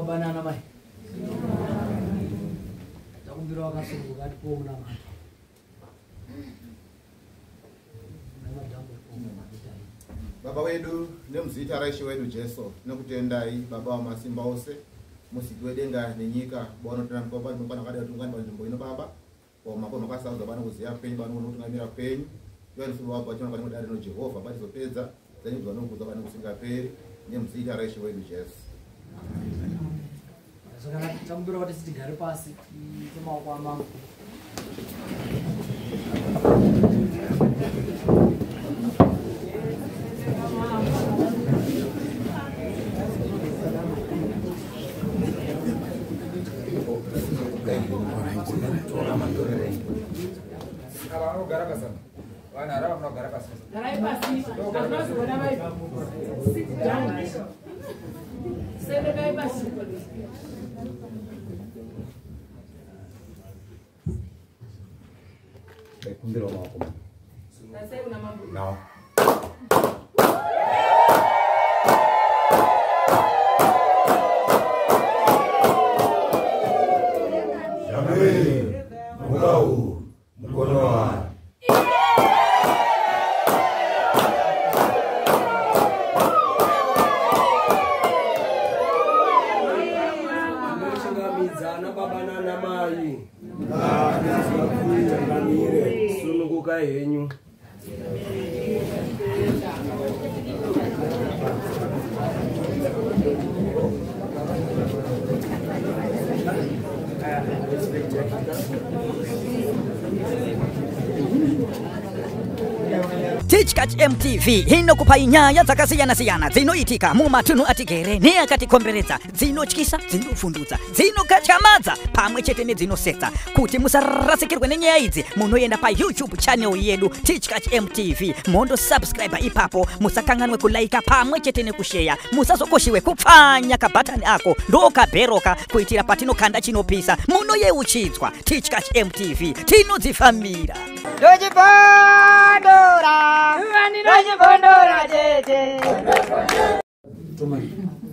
baba nana mai. Takumbira wakasunguka ati pomuna mata. Baba wedu nemuzita raishe wedu Jesu nokutendai baba wa masimba ose musiki wedenga nenyika bono tena mkoba mukana kada tungani banjumbo ino baba kwa makono kasauza bana kuziya penyi bana kutungamira penyi yoni sibo baba chona bana kudari no Jehova bali zopedza zani zvanokuza bana kusinga peri nemuzita raishe wedu Jesu. Saka takumbira kuti sitigare pasi temaoko amangu. No. Teachkach MTV inokupa inyaya dzakasiyana-siyana dzinoitika mumatunhu atigere neakatikomberedza, dzinotyisa, dzinofundutsa, dzinokachamadza pamwe chete nedzinosetsa. Kuti musarasikirwe nenyaya idzi munoenda paYouTube channel yedu Teachkach MTV mondo subscribe ipapo, musakanganwe kulaika pamwe chete nekushare, musazokoshiwe kupfanya kabhatani ako ndokabheroka kuitira patinokanda chinopisa munoyeuchidzwa. Teachkach MTV tinodzifamira.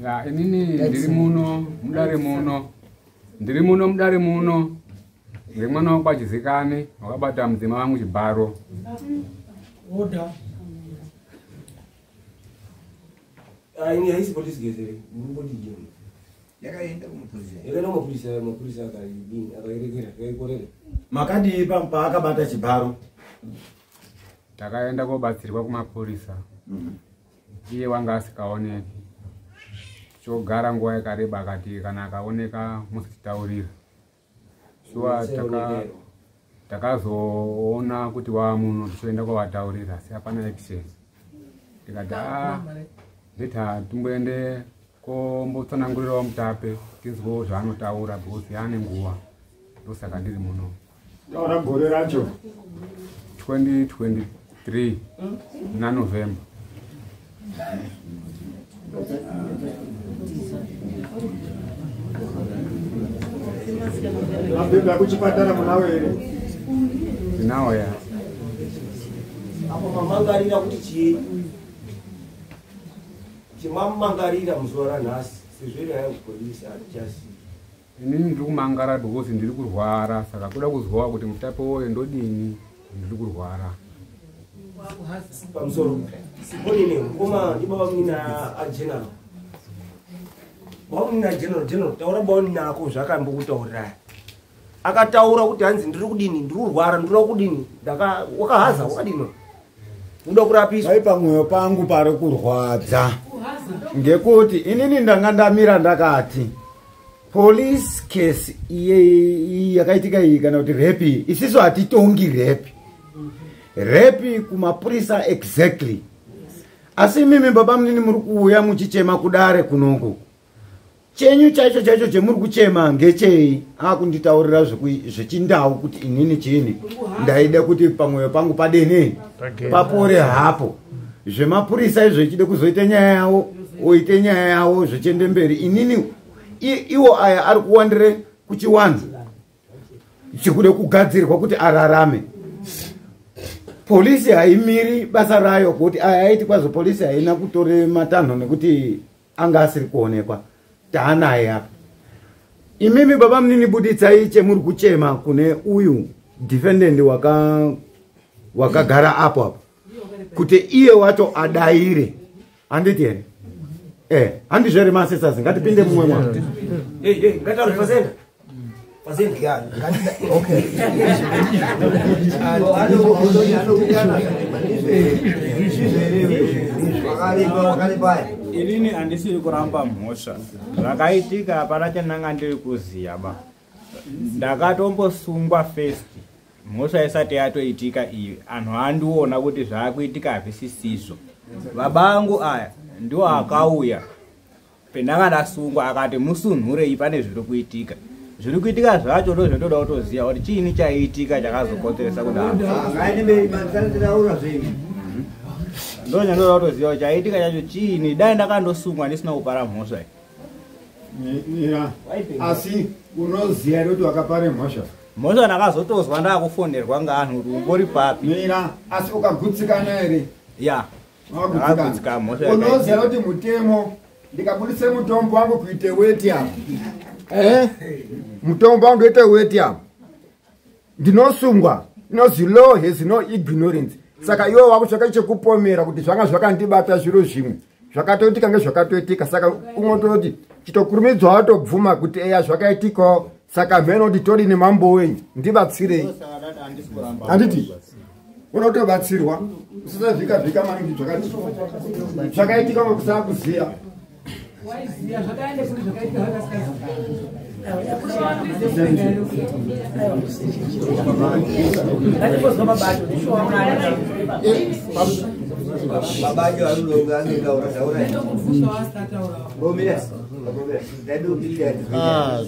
Ya inini ndiri muno mudare muno ndimwana kwachizikane wakabata mudzima wangu chibharo Oda. Ini haisi polisi gezere, mbodi jini. Yakaenda kumupulisa. Yakaenda mapulisa akaidini, akairekera, akaikorera. Makadi pampa akabata chibharo. Takaenda kobatsirwa kumapurisa. Iye wanga asikaoneki. Chogara nguva yakareba akati kana akaoneka musititaurira. Shuwa takazoona kuti wamuno tichoenda kovataurira asi hapana action. Tikati ndita tumboende kombotsanangurirawo mutape tizwewo zvaanotaura because yaane nguva. Ndosaka ndiri muno. Taura gore racho 2023 na November. Nabeba kuchipatara munawe ere. Nawo ya. Apo mamangarira kuti chii? Chimamangarira muzora nhasi. Sizviri hayo polisi atichasi. Inini ndiri kumangara because ndiri kurwara, saka kuda kuzwa kuti mutape woyo ndodini ndiri kurwara. Pamusoro. Sibonine ngoma ndibaba mina ageneral. Baunina general taura baunina ako zvakambokutaurira. Akataura kuti hanzi ndiri kudini, ndiri kurwara, ndiri kudini. Wakahaza wakadini. Unoda kurapiswa. Sai pamwoyo pangu pari kurwadza. Ngekuti inini ndanga ndamira ndakati police case iye yakaitika iyi kana kuti rape isiso atitongi rape kumapurisa exactly. Asi mimi baba munini muri kuuya muchichema kudare kunoko. Chenyu chaicho chemuri kuchema ngechei? Akunditaurira zvechindau kuti inini chini ndaida kuti pamwoyo pangu padene papore hapo. Zvemapurisa izvo chide kuzoita nyaya yawo, oite nyaya yawo zvichende mberi. Inini iwo aya ari kuwandire kuchiwanza chikude kugadzirwa kuti ararame. Polisi haimiri basa rayo kuti aya aiti kwazo polisi haina kutore matanho nekuti anga asiri kuonekwa. Taanaye apa. imimi baba mnini buditsai chemuri kuchema kune uyu defendant wakagara apo apo kuti iye wacho adaire handiti here handizvere masisasi ngatipinde mumwe mwana ngatauri fazenda fazenda okay inini handisiri kuramba mhosva zvakaitika hapana chandanga ndiri kuziva ba ndakatombosungwa first mhosva isati yatoitika iyo anhu andiona kuti zvaakuitika hazvisisizvo baba angu aya ndiwo akauya pendanga ndasungwa akati musunhurei pane zviri kuitika zvacho ndo zvindoda kutoziva kuti chiini chaiitika chakazokonzeresa kuti ndo nyandoda kutoziva kuti chaiitika chacho chiini dai ndakandosungwa ndisina kupara mhosva asi unoziva kuti wakapare mhosva mhosva ndakazotozwa ndaakufonderwa ngaanhu kuti umbori papi asi ukagutsikana here ya ndakagutsika mhosva unoziva kuti mutemo ndikabudise mutombo wangu kuite weti apo mutombo wangu ite weti apo ndinosungwa inozi law has no ignorance saka iwe wakutsvaka chekupomera kuti zvanga zvakandibata zviro zvimwe zvakatoitika ngezvakatoitika saka unototi chitokurumidzwa watobvuma kuti eya zvakaitikawo saka mheno kuti tori nemambo wenyu ndibatsirei handiti unotobatsirwa usisavhika maningi zvakaitika ngokusava kuziya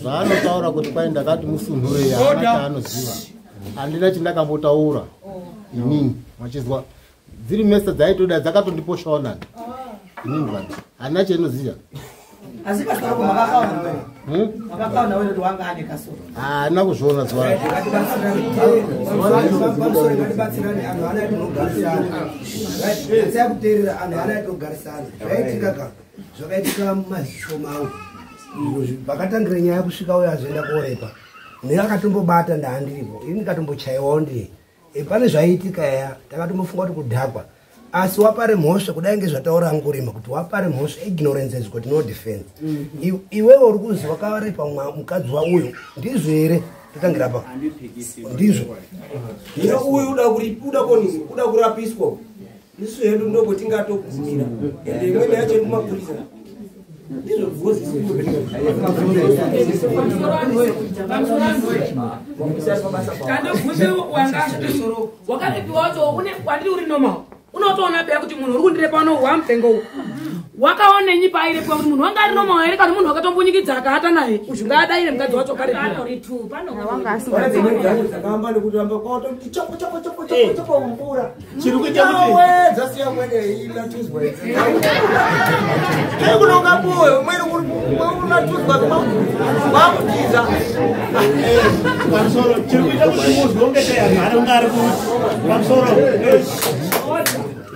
zvaanotaura kuti kwai ndakati musunhurei haana anoziva handina chindakambotaura inini machizwa dziri mesa dzaitoda dzakatondiposhawo nani inini vanhu handina chainoziva asi kasoro makakaona wewe ndo wanga ane kasoro handina kuzviona zuva ngatibatsirane anhu ana tinogarisana sakuteerera anhu ana tinogarisana zvakaitika mumazishomau pakatangira nyaya kusvika uyo azoenda korepa mune akatombobata ndaandiripo ini ndikatombochaiwawo ndiye pane zvaiitika ya takatombofunga kuti kudhakwa asi wapare mhosva kudai ngezvataura ngurima kuti wapare mhosva ignorance is got no defense iwewe uri kuzi wakarepa mukadzi wauyu ndizvo here totangira pa ndizvo ino uyu uda kurapiswa isu hedu ndoko tingatogumira ende imweni yacho kumapurisa ndizvo bvuzi kandobvunze wangasoro wakatipiwacho kwandiri uri normal unotoona pea kuti munhu uri kundirepa uno wampengo wakaonenyi pairepa kuti munhu wanga ari normal here kana munhu wakatombonyikidza akaata naye uzvingadaire mukadzi wacho kareakaamba nekutiramba kwaoti chopo mvura chiri kuita kutidzasiya mwene inatuzwa kunongapuwe umweni unatuzwa kwakutiza pamusoro chiri kuita kuti muzwe ungetei anhu anonga ari pamusoro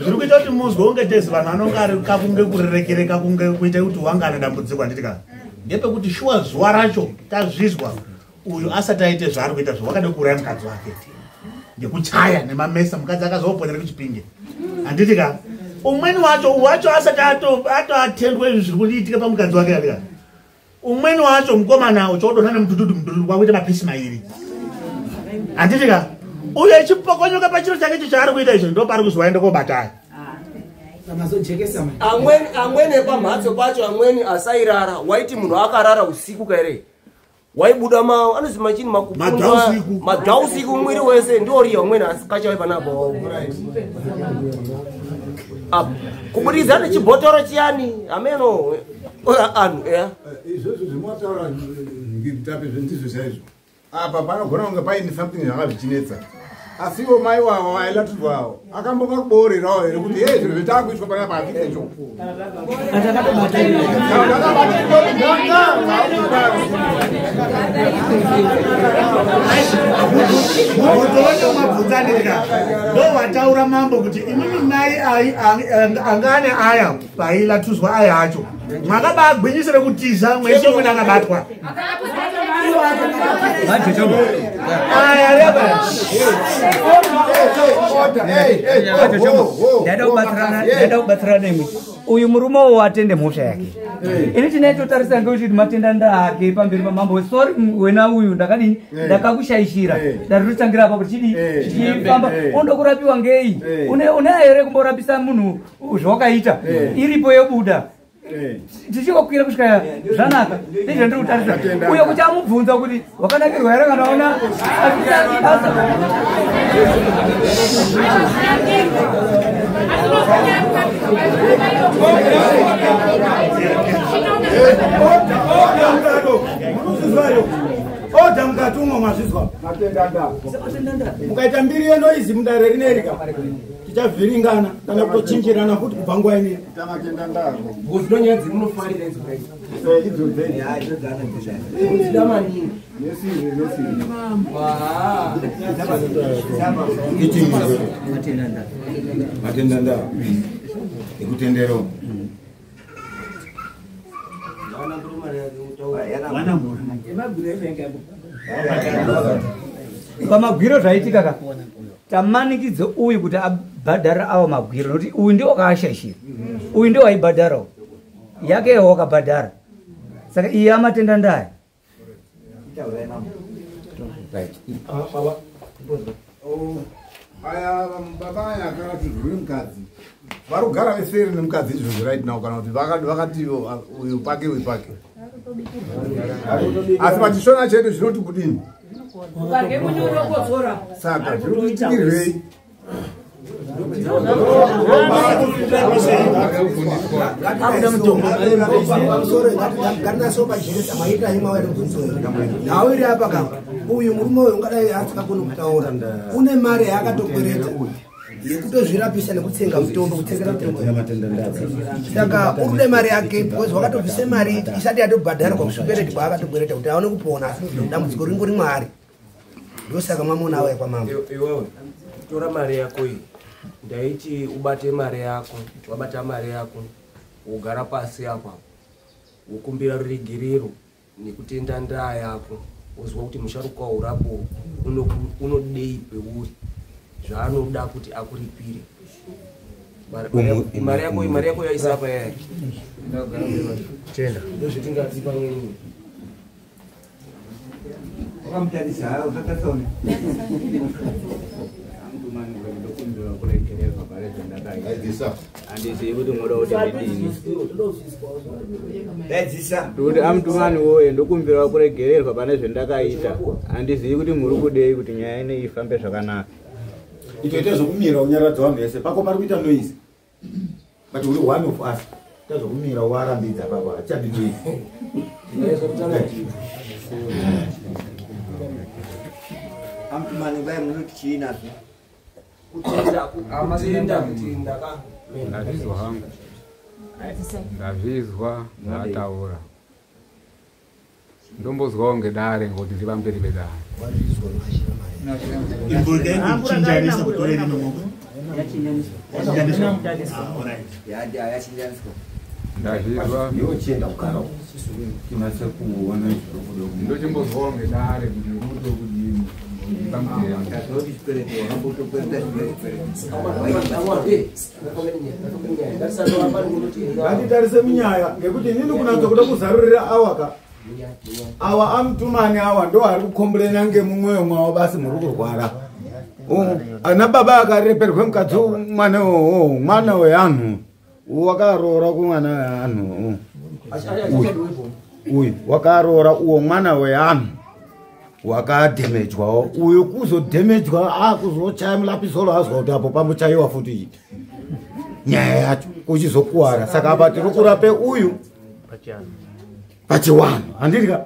zviri kuita kuti muzwe ungetezi vanhu anonga ari kakunge kurerekere kakunge kuita kuti wanga ane dambudziko handitika ndepekuti shuwa zuva racho tazvizwa uyu asati aite zvaari kuita zvawakada kuuraya mukadzi wake ngekuchaya nemamesa mukadzi akazoponera kuchipinge handitika umweni wacho asati atoatendwa izvi zviri kuitika pamukadzi wake handika umweni wacho mukomanawo chodonha nemudududu kwakuita mapisi mairi handitika uyo ichipokonyoka pachiro chake icho chaari kuita izvo ndo pari kuzowaenda kobataya amweni pamhatso pacho amweni asairara waiti munhu akarara usiku kaire waibuda anozi machini madhausiku mwiri wese ndoriya umweni asikachawai panapo kubudidza nechibhotoro chiyani ameno anhu izvozvo zvimotaura ngitape zvendizvo chaizvo apa panogona kunge paine something zvanga zvichinetsa asiwo mai wavo ailatirwawo akambonga kuboorerawo here kuti ye zviro zvetakuitwa pana paapikecho mabvunzanirika ndo wataura mambo kuti imimi mai angane aya pailatuzwa aya acho mwakabagwinyisire kutiza mwese umweni akabatwa Ndada kubatsirana nemwe. Uyu murume watende mhosva yake. Ini tinaitotarisa ngekuti matenda ndake pamberi pamambo. Sorry wena uyu ndakadini ndakakushaishira. Ndatotangira apa kuti chifamba ondokurapiwa ngei. Une here kumborapisa munhu zvawakaita. Iripo yobuda. Tichikokwira kusvika zvanaka. Ndizvo ndiri kutarisa. Uyo kuti amubvunza kuti wakanakirwa here kana una oda mukatumwa mazvizwa mukaita mbiri yenoizi mudare rinerika tichavhiringana kana kutochinjirana futi kubva nguva inei bozvinonyadzi munofarira idzozida maningi matenda ekutendero pamagwiro zvaitika ka tamanikidze uyu kuti abhadhara avo magwiro nokuti uyu ndiwo akaashashira uyu ndiwo aibhadharawo yake yeho wakabhadhara saka iye amatenda ndaya aya baba aya akati zviri mukadzi vari kugara veseri nemukadzi izvozvo right now kana kuti vakati uyu pake uyu pake asi pachishona chedu zvinoti kudini saka zvinotiitirwei nauri apa kama uyu murume uyu ungadai asikakoni kutaura une mari yaakatokwereta yekutozvirapisa nekutsenga mutombo kutsengera mutombo saka urikude mari yake because wakatobvise mari isati yatobhadharwa kusupereti kwaakatokwereta kuti aone kupona dambudziko ringori mwari ndosaka mamona auya kwamama iwewe tora mari yako iyi ndaiti ubate mari yako wabata mari yako ugara pasi apa ukumbira ruregerero nekutenda ndaa yako uzwa kuti musharukwa urapo unodei peuri zvaanoda kuti akuripire mari yako yaisa apa yaya tenda ndozvitingati pamweni wakamtarisa hayo zvakasaona handizii kuti moda kuti ndidini kuti amutumani woye ndokumbira kuregererwa pane zvendakaita handizii kuti muri kudei kuti nyaya ine ifambe zvakanaka itoite zvokumira unyaradza vanhu vese pako pari kuita noise but uri one of us ita zvokumira warambidza papa achadidei amutumani vai munoti chiinazvo ndazvizwa hangu ndazvizwa ndataura ndombozwawo ngedare ngokuti ndiva mberi bedare ndazvizwa ndochimbozwawo ngedare kuti rudo kudini ngatitarise munyaya ngekuti inini kunanzo kuda kuzarurira awa amutumani awa ndo ari kukomburena ngemumwoyo mwavo basi muri kurwara ana baba akareperwe mukadzi mwana weanhu wakaroora kumwana weanhu uyu wakaroora uwo mwana weanhu wakadhemejwawo uyu kuzodhemejwa akuzochaya mulapisolo azwa kuti apo pambochaiwa futi nyaya yacho kuchizokuwara saka apa tiri kurape uyu pachiwanhu handirika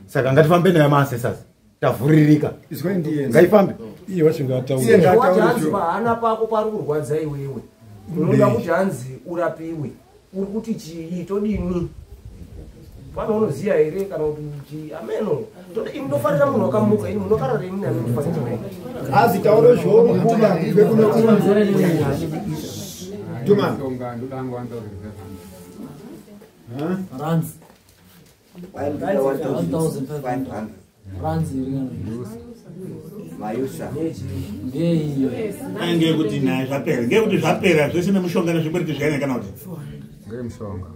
saka ngatifambe naye maasesasi tavhuririka ngaifambe hanzi pahana pako pari kurwadza iwewe unoda kuti hanzi urapiwe uri kuti chii todini pano unoziya here kana kuti ameno inofarira munhu wakamuka ini munokarara ini nanotifanira azi tauro zvomukuba 1,500 rands mayusa ngeiyo ngekuti naye zvapera ngekuti zvapera zvese nemushonga nezvikwereti zvaine kana kuti ngemushonga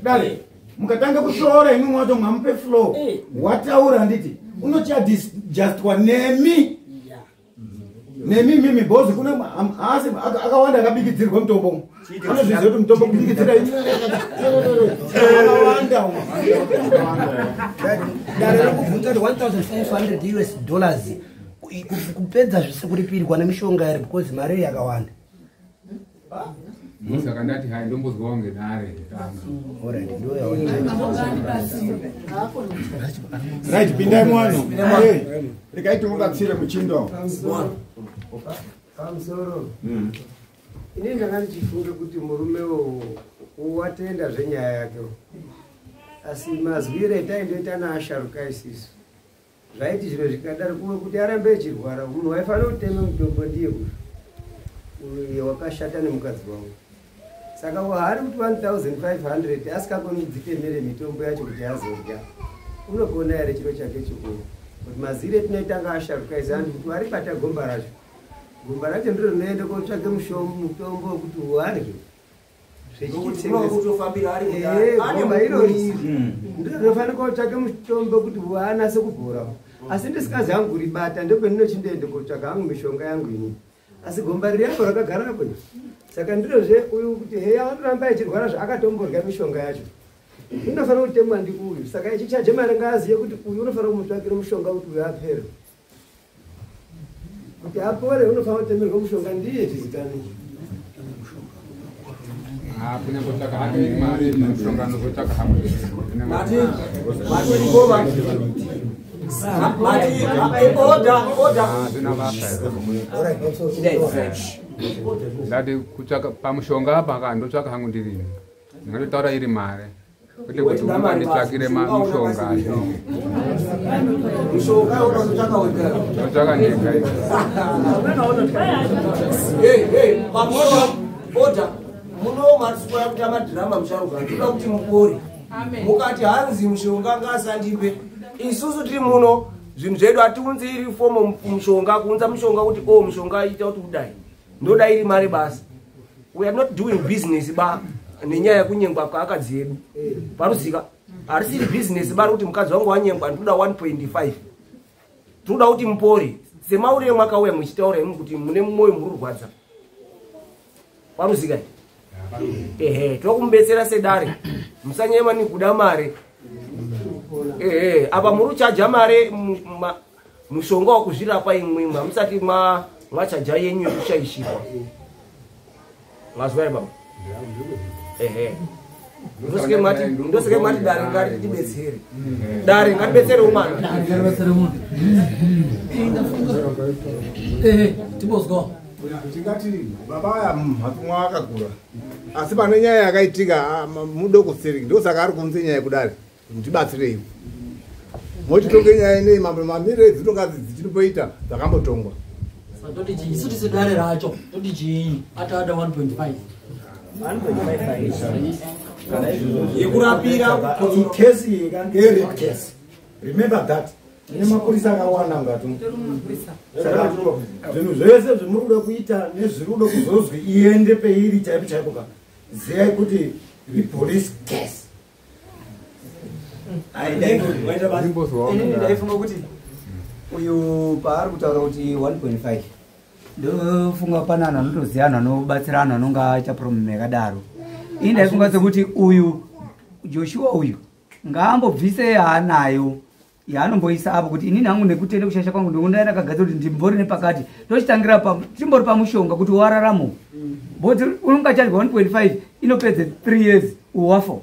dare mukatanga kushora imwe mwato mwamupe flow wataura nditi unocha disjustwa nemi mimi bozi kuna asi akawanda akabikidzirwa mutombo anozviziva kuti mutombo kubikidzira akawanda dare rekubvunza kuti $1,500 kupedza zvisi kuripirwa nemishonga iri because mari yakawanda saka ndati hai ndombozwawo ngenare right pindai mwano rekaiti mubatsire muchindo pamusoro ini ndanga ndichifunga kuti murume watenda zvenyaya yake asi mazwire taindoita naasharuka isisu zvaiti zviro zvikadaro kuwe kuti arambe echirwara munhu waifanira kutema mutombo ndiye uyo wakashata nemukadzi wangu saka hari kuti 1,500 asikakoni kudzitemere mitombo yacho kuti azodya unogona here chiro chake chikuru kuti mazire tinoitanga asharuka izi antu kuti waribata gomba racho ndiro rinoenda kotsvake mutombo wekuti uarye gomba irori ndiro rinofanira kotsvake mutombo kuti anase kubhora asi ndisikazi hangu kuribata ndokwendinoshindoende kotsvaka hangu mishonga yangu ini asi gomba riri yako rakagara kwe saka ndirozve uyu kuti heya anoramba echirwara zvaakatomborya mishonga yacho unofanira kutemwa ndi uyu saka ichichaje mari ngaaziye kuti uyu unofanira kumutsvakira mushonga kuti uyu apere kuti apore unofanira kutemerwa mushonga ndiye tizikani kunyangotsvaka hake mari mushonga anozotsvaka hamwe ndati kutsvaka pamushonga apa kandotsvaka hangu ndirini ndingandotaura iri mari kwete kuti unganditsvakire mushonga ndotsvaka ndega muno matisikoya kuti amadhirama musharuka toda kuti mupori mukati hanzi mushonga ngasandipe isusu tiri muno zvinhu zvedu hatiunzi iri fomo mushonga kuunza mushonga kuti mushonga ita kuti udai ndoda iri mari basi. We are not doing business ba nenyaya kunyengwa kwaakadzi edu parusika harisiri business bari kuti mukadzi wangu wanyengwa ndoda 1.5 toda kuti mupori semaure mwakauya muchitaura imi kuti mune mwoyo mururwadza parusika tokumbetsera sedare musanyema ni kuda mare apa muruchaja mare mushonga wakuzvirapa imwe musati mwachaja yenyu yekushaishirwa mazwai baba ndosike mati dare ngatibetsere dare ngatibetsere umana tibozwa tingati baba aya mhatumwa akakura asi pane nyaya yakaitika mudoko seri ndosaka ari kunze nyaya kudare ndibatsirei mochitonge nyaya inei mambo mamire dzitonga dzichinoita dzakambotongwa toti isu tisidare racho toti chii atada 1.5 yekurapira kesi ngere kesi remember that ine mapolisa akawanda ngatu zvinhu zvese zvimuri kuita nezvirudo kuzozwi iende peiri chaipo chaipo ka ziyai kuti police case ndaifunga kuti uyu paari kutaura kuti 1.5 ndofunga pana anhu anotoziva anhu anobatsira anhu anonge aita problem yakadaro ini ndaifunga sekuti uyu Joshua uyu ngaambobvise yaanayo yaanomboisa apo kuti inini hangu nekutenda kushasha kwangu ndokundaenda kagadzira kuti ndimbori nepakati tochitangira timbori pamushonga kuti wararamo boti unongachadwa 1.5 inopedze 3 years uwafo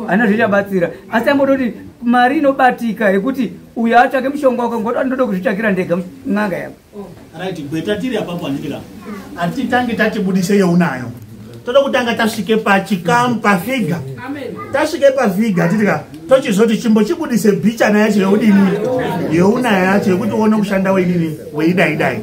ana zvichabatsira asi ambototi mari inobatika yekuti uyu atsvake mushonga wako ngoda ndoda kuzvitsvakira ndega n'anga yako right gweta tiri apapo andikira atitange tatibudise yeunayo toda kutanga tasvike pachikamu pafiga amen tasvike pavhiga titika tochizoti chimbochibudise bhichana yacho yeudini yeunaya yacho yekuti uone kushanda weidini weidaidai.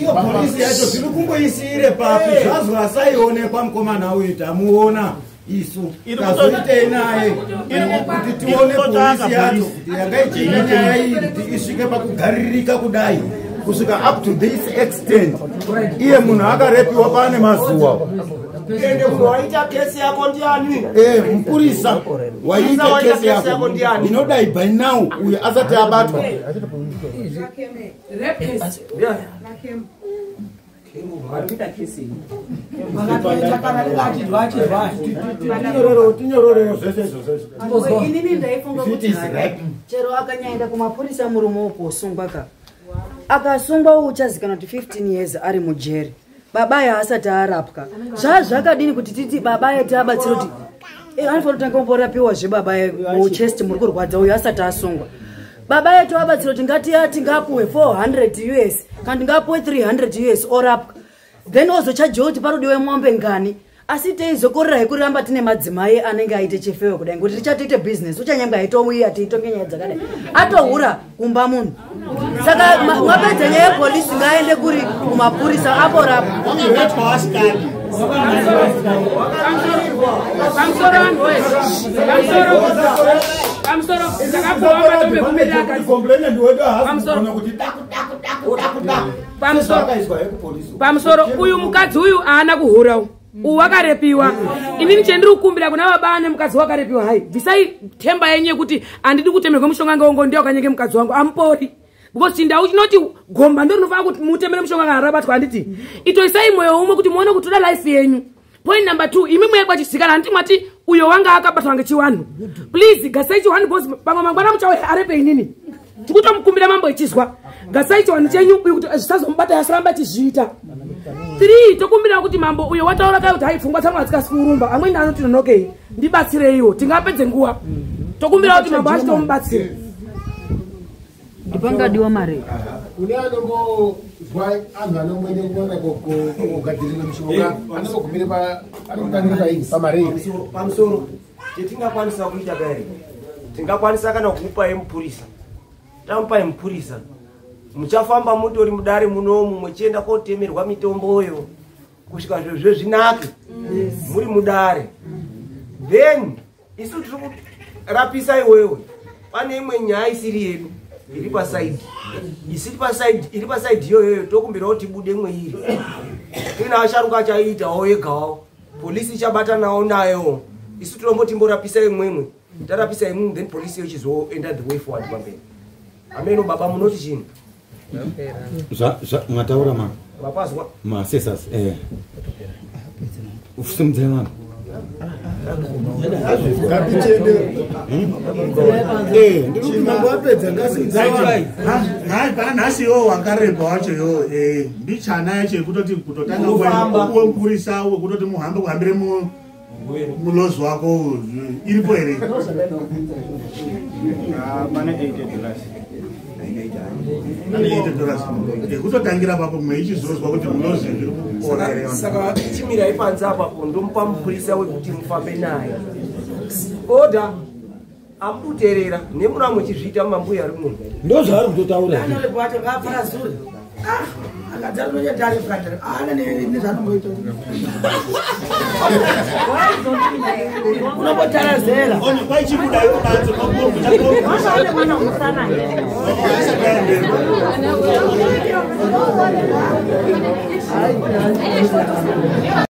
Iyo polisi yacho zviri kungoisire papi zvazwa asaionekwa mukomana wedu amuona isu tazoitei naye kuti tione polisi yacho kuti yangaichina nyaya iyi kuti isvike pakugaririka kudai kusvika up to this extent. Iye munhu akarepiwa pane mazuva. Ende waita kesi yako ndiani? Mpurisa waita kesi yako ndiani? Inodai by now uye asati abatwa. Inini ndaifunga kuti chero akanyaenda kumapurisa murume wokosungwa ka akasungwa uchazikana kuti 15 years ari mujeri. Babaye asati arapwa. Zvakadini kuti titi babaye tabatsira kuti anofanira kutanga kumborapiwa zvebabaye muchest muri kurwadza uyu asati asungwa. Babaye tabatsira kuti ngati ngapuwe 400 US kandi ngapuwe 300 US orapwa. Then ozochajewo kuti parodiwe mwambe ngani. Asi teizokorera hekuramba tine madzimai anenge aite chefewe kudai ngekuti tichatoite business uchanyanga aitouya tiitonge nyaya dzakadai atohura kumba munhu. Saka mwapedza nyaya yepolisi ngaende kuri kumapurisa aporapa. Pamusoro uyu mukadzi uyu haana kuhura wakarepiwa. Inini chendiri kukumbira kuna baba nemukadzi wakarepiwa hai bvisai temba yenye kuti andidi kutemerwa mushonga ngaongo ndio kanyenge mukadzi wangu ampori because chindau chinoti gomba ndo rinofanira kuti mutemere mushonga kana rabatwa anditi itoisai moyo umwe kuti muone kutoda life yenyu. Point number 2 imi mwekwa chisikana anditi mwati uyo wanga akabatwa ngechiwanhu please gasai chiwanhu boss pamwe mangwana muchawe arepe inini tikutomukumbira mambo echizwa gasai chiwanhu chenyu uyu kuti zvisazombata yasaramba chizviita. 3 tokumbira kuti mambo uyo wataura kai kuti hai pfungwa dzangu hadzikasikurumba amweni anoti nonokei ndibatsireiwo tingapedze nguva tokumbira kuti mambo achitomubatsira ndipangadiwa mare kune anombozwa anhu anomboende kuona kogadzirira mishonga anombogumire anokutangira paini pamarei pamusoro chetingakwanisa kuita gari tingakwanisa kana kumupai mupurisa tamupai mupurisa muchafamba mutori mudare munomu muchienda kotemerwa mitomboyo kusvika zvezve zvinake muri mudare then isu tiri kurapisa iwewe pane imwe nyaya isiri yedu iri pasaidi iri pasaidi iyoyoyo tokumbira kuti bude imwe iri ina asharuka achaitawo egawo polisi ichabata nawo nayo isu tinomboti mborapisa imwemwe tarapisa imwe then polisi yochizoenda the way forward pamberi. Ameno baba munoti chini mwataura mapazwa masesas usimudzela nasiwo wakarepa wacho yo mbichana yacho yekutoti kutotanga uwe mpurisa uwe kutoti muhambe kuhambire mulozi wako iripo here kutotangira papo meichizozwa kuti mulozi saka chimirai panze apapo ndomupa mupurisa wekuti mufambe naye oda amuduterera nemuna muchizviita mambuya ari muno ndozvaari kutotaura unombotarazera